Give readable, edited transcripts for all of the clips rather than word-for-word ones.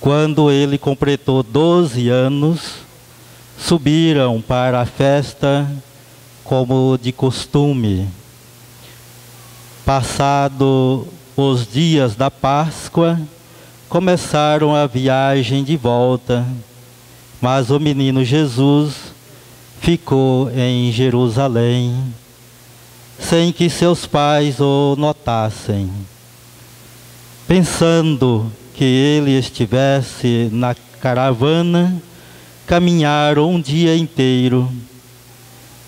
Quando ele completou 12 anos, subiram para a festa como de costume. Passado os dias da Páscoa, começaram a viagem de volta, mas o menino Jesus ficou em Jerusalém, sem que seus pais o notassem. Pensando que ele estivesse na caravana, caminharam um dia inteiro.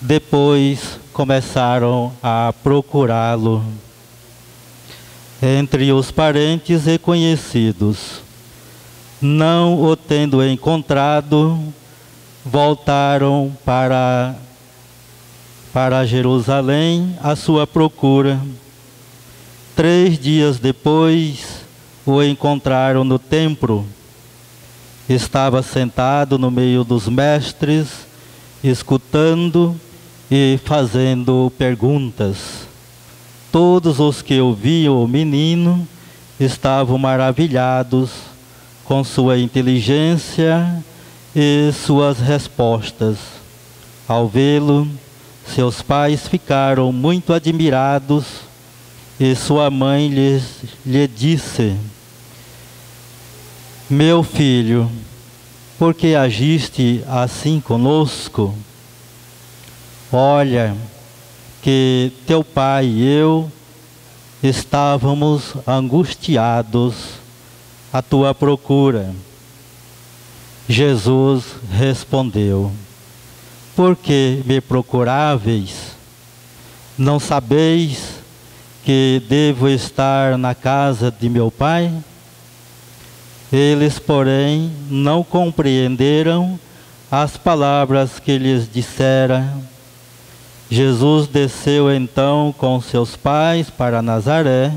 Depois começaram a procurá-lo entre os parentes e conhecidos. Não o tendo encontrado, voltaram para Jerusalém à sua procura. 3 dias depois, o encontraram no templo. Estava sentado no meio dos mestres, escutando e fazendo perguntas. Todos os que ouviam o menino estavam maravilhados com sua inteligência e suas respostas. Ao vê-lo, seus pais ficaram muito admirados e sua mãe lhe disse: Meu filho, por que agiste assim conosco? Olha, que teu pai e eu estávamos angustiados à tua procura. Jesus respondeu: Por que me procuráveis? Não sabeis que devo estar na casa de meu pai? Eles, porém, não compreenderam as palavras que lhes dissera. Jesus desceu então com seus pais para Nazaré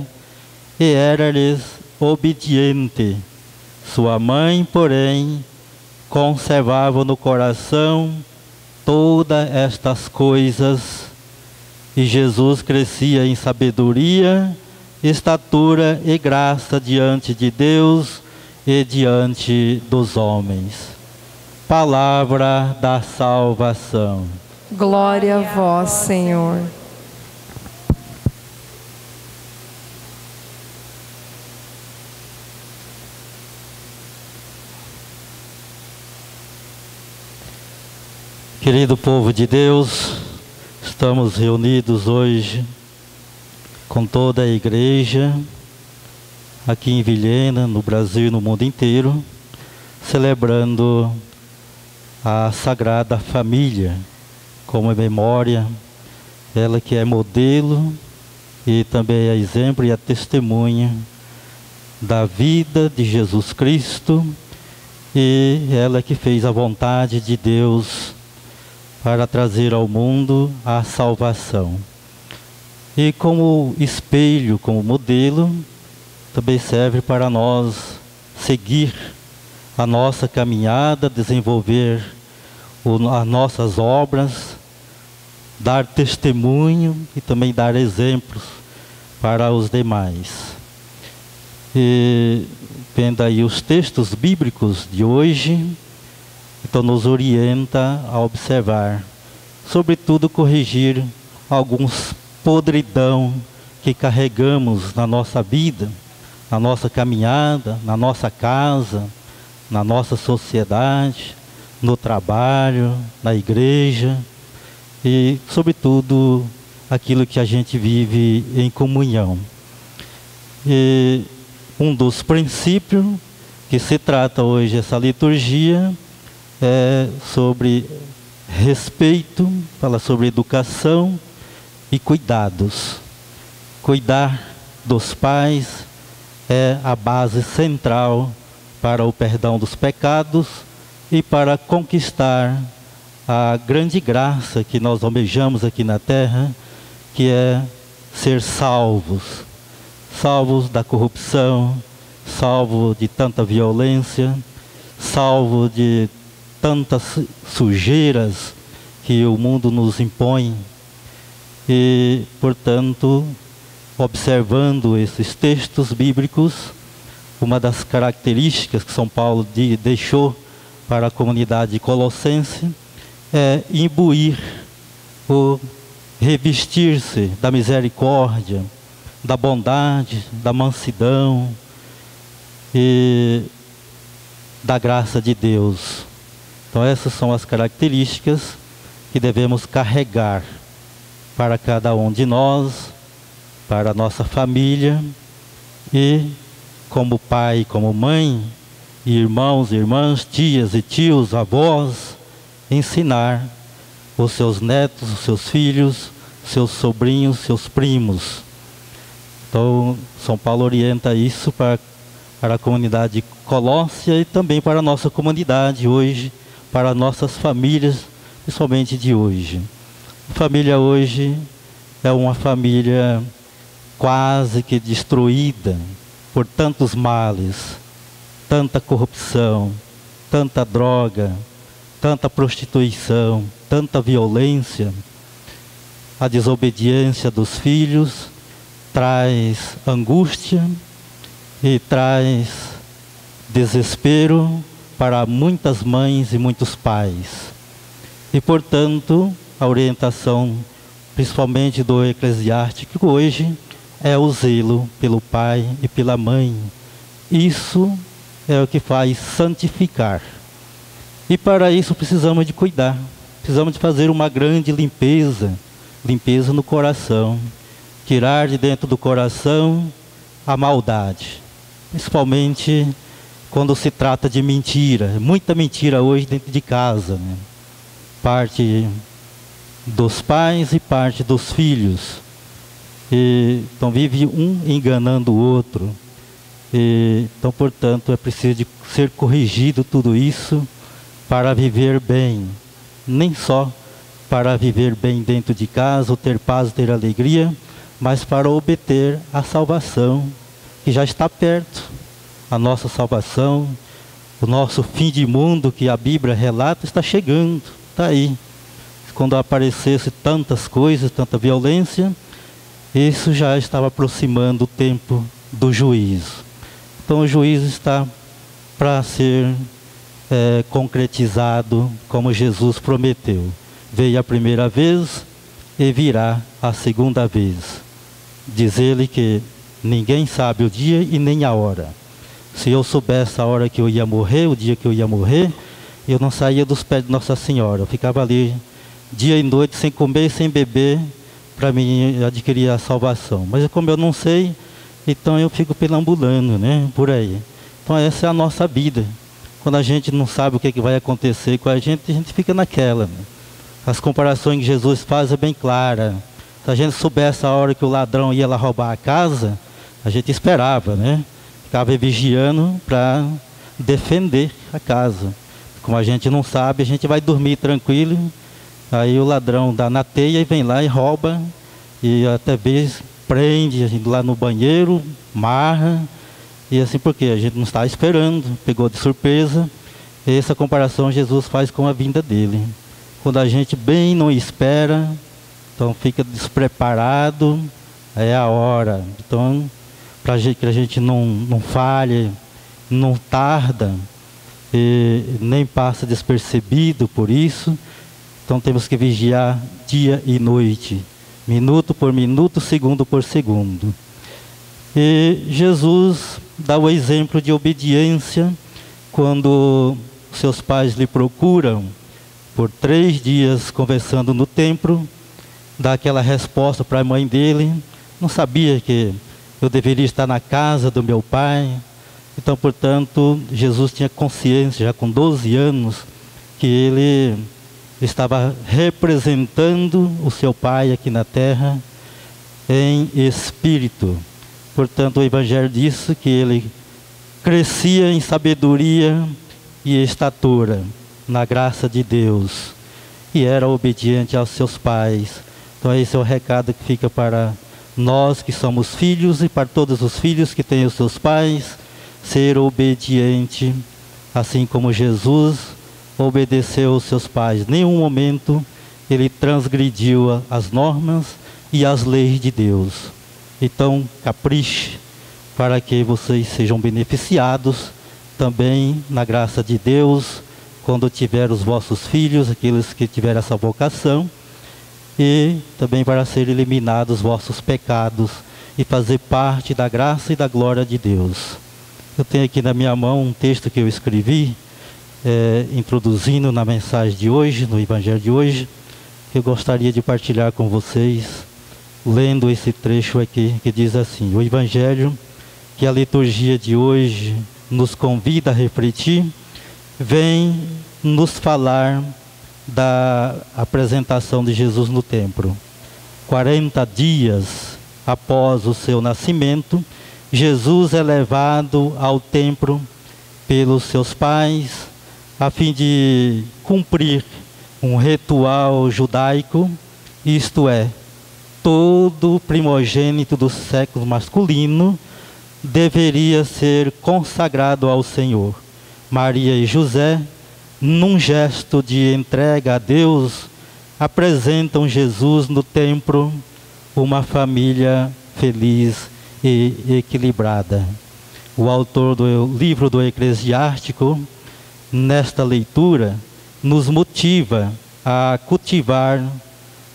e era-lhes obediente. Sua mãe, porém, conservava no coração todas estas coisas. E Jesus crescia em sabedoria, estatura e graça diante de Deus e diante dos homens. Palavra da salvação. Glória a vós, Senhor. Querido povo de Deus, estamos reunidos hoje com toda a igreja aqui em Vilhena, no Brasil e no mundo inteiro, celebrando a Sagrada Família, como memória, ela que é modelo e também é exemplo e é testemunha da vida de Jesus Cristo, e ela que fez a vontade de Deus para trazer ao mundo a salvação. E como espelho, como modelo, também serve para nós seguir a nossa caminhada, desenvolver as nossas obras, dar testemunho e também dar exemplos para os demais. E vendo aí os textos bíblicos de hoje, então nos orienta a observar, sobretudo corrigir alguns podridão que carregamos na nossa vida, na nossa caminhada, na nossa casa, na nossa sociedade, no trabalho, na igreja e, sobretudo, aquilo que a gente vive em comunhão. E um dos princípios que se trata hoje essa liturgia é sobre respeito, fala sobre educação e cuidados. Cuidar dos pais é a base central para o perdão dos pecados e para conquistar a grande graça que nós almejamos aqui na terra, que é ser salvos. Salvos da corrupção, salvo de tanta violência, salvo de tantas sujeiras que o mundo nos impõe. E, portanto, observando esses textos bíblicos, uma das características que São Paulo deixou para a comunidade colossense é imbuir ou revestir-se da misericórdia, da bondade, da mansidão e da graça de Deus. Então essas são as características que devemos carregar para cada um de nós, para a nossa família e como pai, como mãe, irmãos e irmãs, tias e tios, avós, ensinar os seus netos, os seus filhos, seus sobrinhos, seus primos. Então, São Paulo orienta isso para a comunidade colóssia e também para a nossa comunidade hoje, para nossas famílias, principalmente de hoje. A família hoje é uma família quase que destruída por tantos males, tanta corrupção, tanta droga, tanta prostituição, tanta violência. A desobediência dos filhos traz angústia e traz desespero para muitas mães e muitos pais. E, portanto, a orientação, principalmente do eclesiástico hoje, é o zelo pelo pai e pela mãe. Isso é o que faz santificar. E para isso precisamos de cuidar. Precisamos de fazer uma grande limpeza. Limpeza no coração. Tirar de dentro do coração a maldade. Principalmente quando se trata de mentira. Muita mentira hoje dentro de casa, né? Parte dos pais e parte dos filhos. Então vive um enganando o outro. Então, portanto, é preciso de ser corrigido tudo isso para viver bem. Nem só para viver bem dentro de casa, ou ter paz, ter alegria, mas para obter a salvação, que já está perto. A nossa salvação, o nosso fim de mundo, que a Bíblia relata, está chegando, está aí. Quando aparecesse tantas coisas, tanta violência, isso já estava aproximando o tempo do juízo. Então o juízo está para ser concretizado como Jesus prometeu. Veio a primeira vez e virá a segunda vez. Diz ele que ninguém sabe o dia e nem a hora. Se eu soubesse a hora que eu ia morrer, o dia que eu ia morrer, eu não saía dos pés de Nossa Senhora. Eu ficava ali dia e noite sem comer e sem beber, para mim adquirir a salvação. Mas como eu não sei, então eu fico perambulando, né, por aí. Então essa é a nossa vida. Quando a gente não sabe o que vai acontecer com a gente fica naquela, né? As comparações que Jesus faz é bem clara. Se a gente soubesse a hora que o ladrão ia lá roubar a casa, a gente esperava, né? Ficava vigiando para defender a casa. Como a gente não sabe, a gente vai dormir tranquilo. Aí o ladrão dá na teia e vem lá e rouba, e até vezes prende a gente lá no banheiro, marra, e assim porque a gente não está esperando, pegou de surpresa. Essa comparação Jesus faz com a vinda dele. Quando a gente bem não espera, então fica despreparado, é a hora. Então, para que a gente não falhe, não tarda, e nem passa despercebido por isso. Então temos que vigiar dia e noite, minuto por minuto, segundo por segundo. E Jesus dá o exemplo de obediência quando seus pais lhe procuram por 3 dias conversando no templo, dá aquela resposta para a mãe dele: não sabia que eu deveria estar na casa do meu pai. Então, portanto, Jesus tinha consciência, já com 12 anos, que ele estava representando o seu pai aqui na terra em espírito. Portanto, o Evangelho diz que ele crescia em sabedoria e estatura, na graça de Deus, e era obediente aos seus pais. Então esse é o recado que fica para nós que somos filhos e para todos os filhos que têm os seus pais, ser obediente, assim como Jesus obedeceu aos seus pais. Em nenhum momento ele transgrediu as normas e as leis de Deus. Então capriche para que vocês sejam beneficiados também na graça de Deus, quando tiver os vossos filhos, aqueles que tiverem essa vocação, e também para ser eliminados os vossos pecados e fazer parte da graça e da glória de Deus. Eu tenho aqui na minha mão um texto que eu escrevi, introduzindo na mensagem de hoje, no Evangelho de hoje, que eu gostaria de partilhar com vocês, lendo esse trecho aqui, que diz assim: o Evangelho que a liturgia de hoje nos convida a refletir, vem nos falar da apresentação de Jesus no templo. 40 dias após o seu nascimento, Jesus é levado ao templo pelos seus pais, a fim de cumprir um ritual judaico, isto é, todo primogênito do sexo masculino deveria ser consagrado ao Senhor. Maria e José, num gesto de entrega a Deus, apresentam Jesus no templo, uma família feliz e equilibrada. O autor do livro do Eclesiástico, nesta leitura, nos motiva a cultivar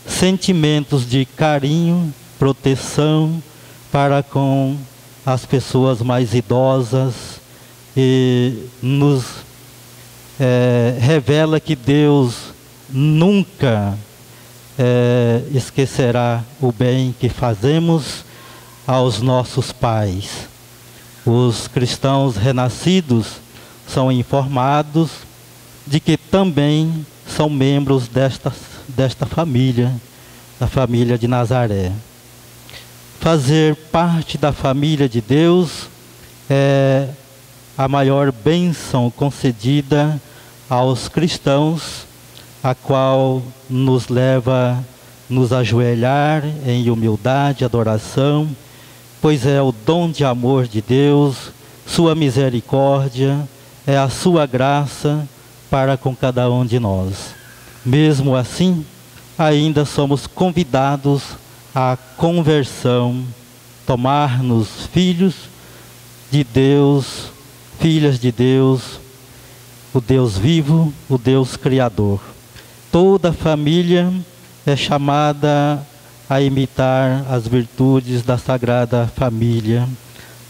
sentimentos de carinho, proteção para com as pessoas mais idosas, e nos revela que Deus nunca esquecerá o bem que fazemos aos nossos pais. Os cristãos renascidos são informados de que também são membros desta família, da família de Nazaré. Fazer parte da família de Deus é a maior bênção concedida aos cristãos, a qual nos leva a nos ajoelhar em humildade e adoração, pois é o dom de amor de Deus, sua misericórdia, é a sua graça para com cada um de nós. Mesmo assim, ainda somos convidados à conversão, tomar-nos filhos de Deus, filhas de Deus, o Deus vivo, o Deus Criador. Toda família é chamada a imitar as virtudes da Sagrada Família.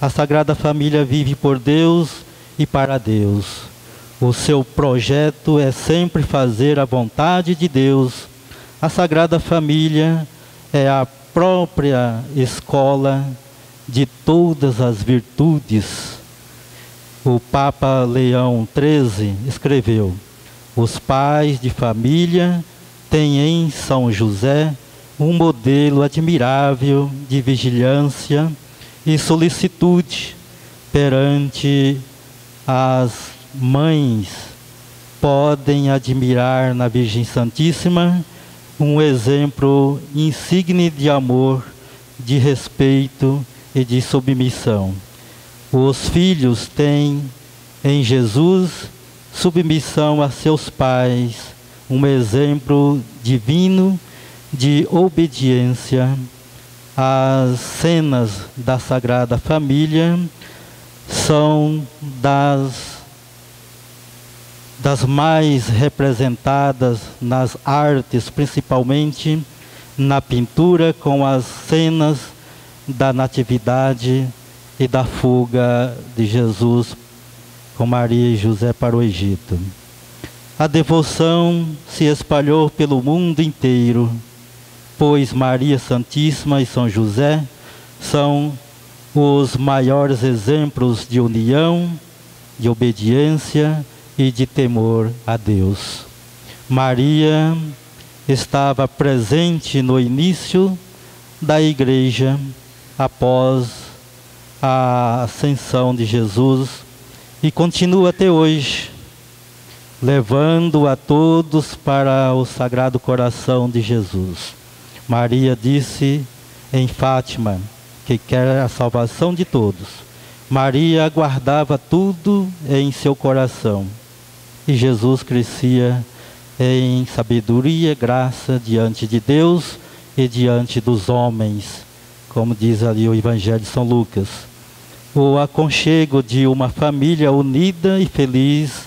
A Sagrada Família vive por Deus e para Deus. O seu projeto é sempre fazer a vontade de Deus. A Sagrada Família é a própria escola de todas as virtudes. O Papa Leão XIII escreveu: os pais de família têm em São José um modelo admirável de vigilância e solicitude perante as mães. Podem admirar na Virgem Santíssima um exemplo insigne de amor, de respeito e de submissão. Os filhos têm em Jesus submissão a seus pais, um exemplo divino de obediência. As cenas da Sagrada Família são das mais representadas nas artes, principalmente na pintura, com as cenas da Natividade e da fuga de Jesus com Maria e José para o Egito. A devoção se espalhou pelo mundo inteiro, pois Maria Santíssima e São José são os maiores exemplos de união, de obediência e de temor a Deus. Maria estava presente no início da igreja, após a ascensão de Jesus, e continua até hoje, levando a todos para o Sagrado Coração de Jesus. Maria disse em Fátima que quer a salvação de todos. Maria guardava tudo em seu coração, e Jesus crescia em sabedoria e graça diante de Deus e diante dos homens, como diz ali o Evangelho de São Lucas. O aconchego de uma família unida e feliz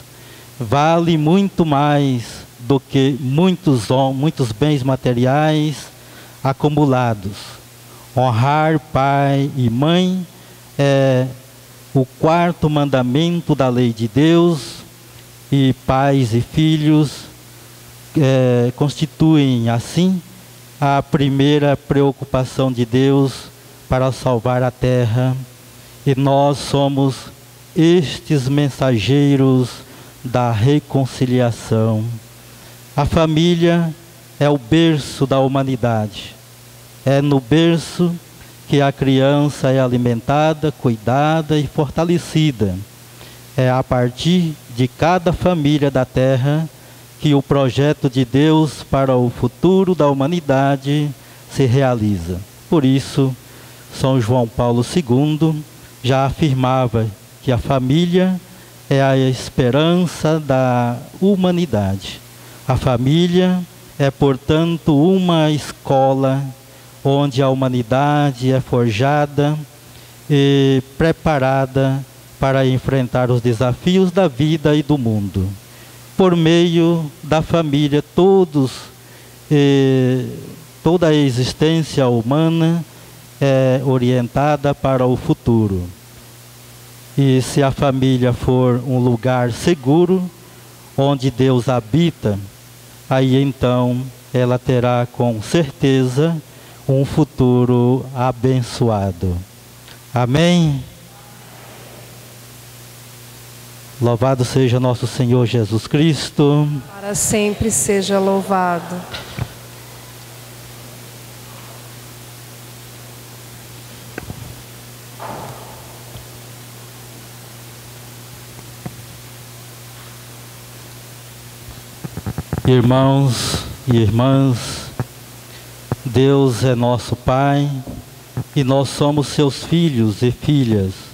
vale muito mais do que muitos bens materiais acumulados. Honrar pai e mãe é o quarto mandamento da lei de Deus, e pais e filhos constituem, assim, a primeira preocupação de Deus para salvar a terra, e nós somos estes mensageiros da reconciliação. A família é o berço da humanidade. É no berço que a criança é alimentada, cuidada e fortalecida. É a partir de cada família da terra que o projeto de Deus para o futuro da humanidade se realiza. Por isso, São João Paulo II já afirmava que a família é a esperança da humanidade. A família é, portanto, uma escola onde a humanidade é forjada e preparada para enfrentar os desafios da vida e do mundo. Por meio da família, toda a existência humana é orientada para o futuro. E se a família for um lugar seguro, onde Deus habita, aí então ela terá com certeza um futuro abençoado. Amém? Louvado seja nosso Senhor Jesus Cristo. Para sempre seja louvado. Irmãos e irmãs, Deus é nosso Pai e nós somos seus filhos e filhas.